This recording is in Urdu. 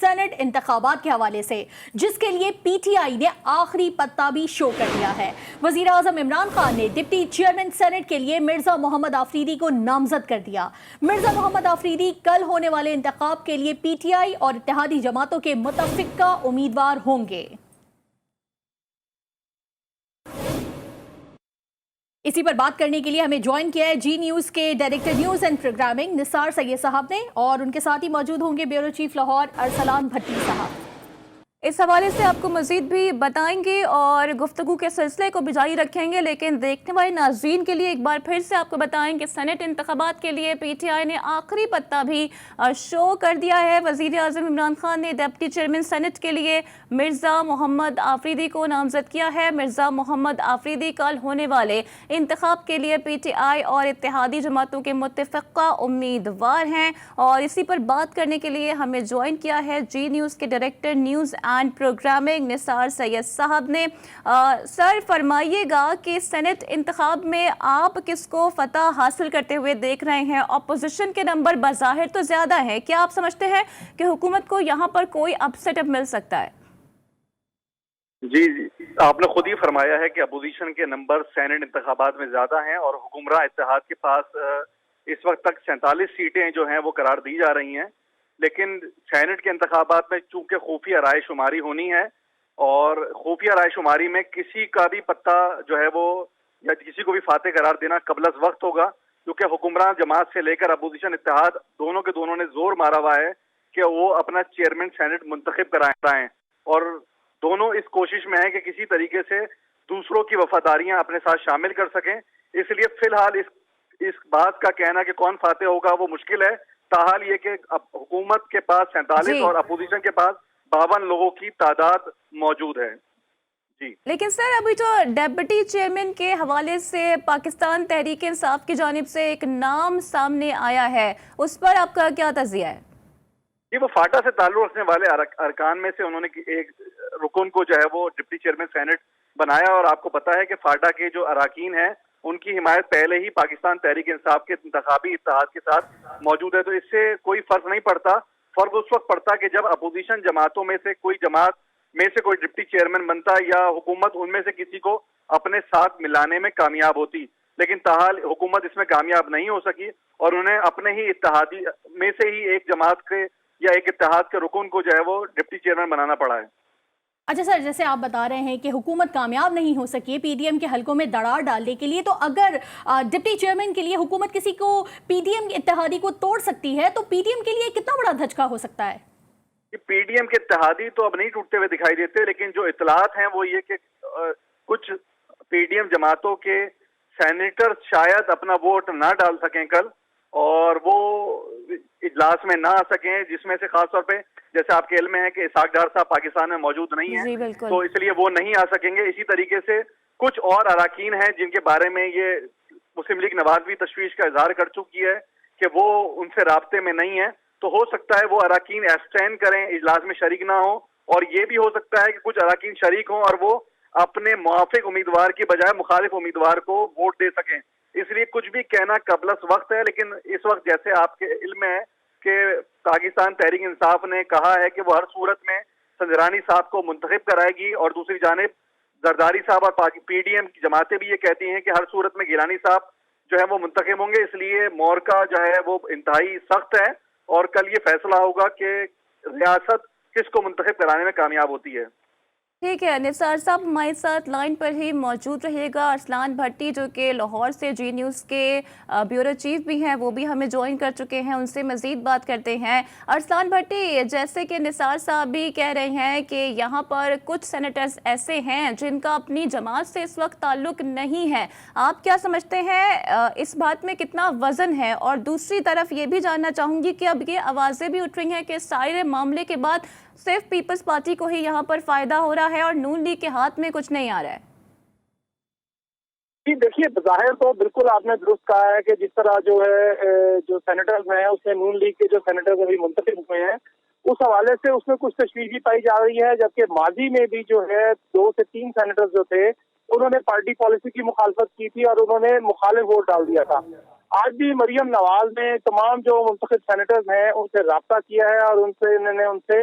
سینٹ انتخابات کے حوالے سے، جس کے لیے پی ٹی آئی نے آخری پتہ بھی شو کر دیا ہے۔ وزیر اعظم عمران خان نے ڈپٹی چیئرمین سینٹ کے لیے مرزا محمد آفریدی کو نامزد کر دیا۔ مرزا محمد آفریدی کل ہونے والے انتخاب کے لیے پی ٹی آئی اور اتحادی جماعتوں کے متفقہ امیدوار ہوں گے۔ اسی پر بات کرنے کے لیے ہمیں جوائن کیا ہے جی نیوز کے ڈائریکٹر نیوز اینڈ پروگرامنگ نثار سید صاحب نے، اور ان کے ساتھ ہی موجود ہوں گے بیورو چیف لاہور ارسلان بھٹی صاحب۔ اس حوالے سے آپ کو مزید بھی بتائیں گے اور گفتگو کے سلسلے کو بھی جاری رکھیں گے، لیکن دیکھنے والے ناظرین کے لیے ایک بار پھر سے آپ کو بتائیں کہ سینٹ انتخابات کے لیے پی ٹی آئی نے آخری پتہ بھی شو کر دیا ہے۔ وزیر اعظم عمران خان نے ڈپٹی چیئرمین سینٹ کے لیے مرزا محمد آفریدی کو نامزد کیا ہے۔ مرزا محمد آفریدی کل ہونے والے انتخاب کے لیے پی ٹی آئی اور اتحادی جماعتوں کے متفقہ امیدوار ہیں، اور اسی پر بات کرنے کے لیے ہمیں جوائن کیا ہے جی نیوز کے ڈائریکٹر نیوز اینڈ پروگرامنگ نثار سید صاحب نے۔ سر فرمائیے گا کہ سینٹ انتخاب میں آپ کس کو فتح حاصل کرتے ہوئے دیکھ رہے ہیں؟ اپوزیشن کے نمبر بظاہر تو زیادہ ہیں، کیا آپ سمجھتے ہیں کہ حکومت کو یہاں پر کوئی اپ سیٹ اپ مل سکتا ہے؟ جی آپ نے خود ہی فرمایا ہے کہ اپوزیشن کے نمبر سینٹ انتخابات میں زیادہ ہیں، اور حکمراں اتحاد کے پاس اس وقت تک 47 سیٹیں جو ہیں وہ قرار دی جا رہی ہیں، لیکن سینٹ کے انتخابات میں چونکہ خفیہ رائے شماری ہونی ہے، اور خفیہ رائے شماری میں کسی کا بھی پتہ جو ہے وہ یا کسی کو بھی فاتح قرار دینا قبل از وقت ہوگا، کیونکہ حکمراں جماعت سے لے کر اپوزیشن اتحاد دونوں کے دونوں نے زور مارا ہوا ہے کہ وہ اپنا چیئرمین سینٹ منتخب کرائیں، اور دونوں اس کوشش میں ہیں کہ کسی طریقے سے دوسروں کی وفاداریاں اپنے ساتھ شامل کر سکیں۔ اس لیے فی الحال اس بات کا کہنا کہ کون فاتح ہوگا وہ مشکل ہے، تاحال یہ کہ حکومت کے پاس 47 اور اپوزیشن کے پاس 52 لوگوں کی تعداد موجود ہے۔ جی لیکن سر ابھی جو ڈپٹی چیئرمین کے حوالے سے پاکستان تحریک انصاف کی جانب سے ایک نام سامنے آیا ہے، اس پر آپ کا کیا تجزیہ ہے؟ جی وہ فاٹا سے تعلق رکھنے والے ارکان میں سے انہوں نے ایک رکن کو جو ہے وہ ڈپٹی چیئرمین سینٹ بنایا، اور آپ کو پتا ہے کہ فاٹا کے جو اراکین ہیں ان کی حمایت پہلے ہی پاکستان تحریک انصاف کے انتخابی اتحاد کے ساتھ موجود ہے، تو اس سے کوئی فرق نہیں پڑتا۔ فرق اس وقت پڑتا کہ جب اپوزیشن جماعتوں میں سے کوئی جماعت میں سے کوئی ڈپٹی چیئرمین بنتا یا حکومت ان میں سے کسی کو اپنے ساتھ ملانے میں کامیاب ہوتی، لیکن تاحال حکومت اس میں کامیاب نہیں ہو سکی، اور انہیں اپنے ہی اتحادی میں سے ہی ایک جماعت کے یا ایک اتحاد کے رکن کو جو ہے وہ ڈپٹی چیئرمین بنانا پڑا ہے۔ اچھا سر، جیسے آپ بتا رہے ہیں کہ حکومت کامیاب نہیں ہو سکی ہے پی ڈی ایم کے حلقوں میں دراڑ ڈالنے کے لیے، تو اگر ڈپٹی چیئرمین کے لیے حکومت کسی کو پی ڈی ایم اتحادی کو توڑ سکتی ہے تو پی ڈی ایم کے لیے کتنا بڑا دھچکا ہو سکتا ہے؟ پی ڈی ایم کے اتحادی تو اب نہیں ٹوٹتے ہوئے دکھائی دیتے، لیکن جو اطلاعات ہیں وہ یہ کہ کچھ پی ڈی ایم جماعتوں کے سینیٹر شاید اپنا ووٹ نہ ڈال سکیں کل، اور وہ اجلاس میں نہ آ سکیں، جس میں سے خاص طور پہ جیسے آپ کے علم میں ہے کہ اسحاق ڈار صاحب پاکستان میں موجود نہیں ہیں، تو اس لیے وہ نہیں آ سکیں گے۔ اسی طریقے سے کچھ اور اراکین ہیں جن کے بارے میں یہ مسلم لیگ نواز بھی تشویش کا اظہار کر چکی ہے کہ وہ ان سے رابطے میں نہیں ہے، تو ہو سکتا ہے وہ اراکین ایبسٹین کریں، اجلاس میں شریک نہ ہوں، اور یہ بھی ہو سکتا ہے کہ کچھ اراکین شریک ہوں اور وہ اپنے موافق امیدوار کی بجائے مخالف امیدوار کو ووٹ دے سکیں۔ اس لیے کچھ بھی کہنا قبل از وقت ہے، لیکن اس وقت جیسے آپ کے علم میں ہے کہ پاکستان تحریک انصاف نے کہا ہے کہ وہ ہر صورت میں سنجرانی صاحب کو منتخب کرائے گی، اور دوسری جانب زرداری صاحب اور پی ڈی ایم کی جماعتیں بھی یہ کہتی ہیں کہ ہر صورت میں گیلانی صاحب جو ہے وہ منتخب ہوں گے۔ اس لیے مورکا جو ہے وہ انتہائی سخت ہے، اور کل یہ فیصلہ ہوگا کہ ریاست کس کو منتخب کرانے میں کامیاب ہوتی ہے۔ ٹھیک ہے نثار صاحب ہمارے ساتھ لائن پر ہی موجود رہے گا۔ ارسلان بھٹی جو کہ لاہور سے جی نیوز کے بیورو چیف بھی ہیں، وہ بھی ہمیں جوائن کر چکے ہیں، ان سے مزید بات کرتے ہیں۔ ارسلان بھٹی، جیسے کہ نثار صاحب بھی کہہ رہے ہیں کہ یہاں پر کچھ سینیٹرز ایسے ہیں جن کا اپنی جماعت سے اس وقت تعلق نہیں ہے، آپ کیا سمجھتے ہیں اس بات میں کتنا وزن ہے؟ اور دوسری طرف یہ بھی جاننا چاہوں گی کہ اب یہ آوازیں بھی اٹھ رہی ہیں کہ سارے معاملے کے بعد صرف پیپلز پارٹی کو ہی یہاں پر فائدہ ہو رہا ہے اور نون لیگ کے ہاتھ میں کچھ نہیں آ رہا ہے۔ جی دیکھیے، بظاہر تو بالکل آپ نے درست کہا ہے کہ جس طرح جو ہے جو سینیٹرز ہیں اس میں نون لیگ کے جو سینیٹرز ابھی منتخب ہوئے ہیں اس حوالے سے اس میں کچھ تشویش بھی پائی جا رہی ہے، جبکہ ماضی میں بھی جو ہے 2 سے 3 سینیٹرز جو تھے انہوں نے پارٹی پالیسی کی مخالفت کی تھی اور انہوں نے مخالف ووٹ ڈال دیا تھا۔ آج بھی مریم نواز نے تمام جو منتخب سینیٹرز ہیں ان سے رابطہ کیا ہے اور ان سے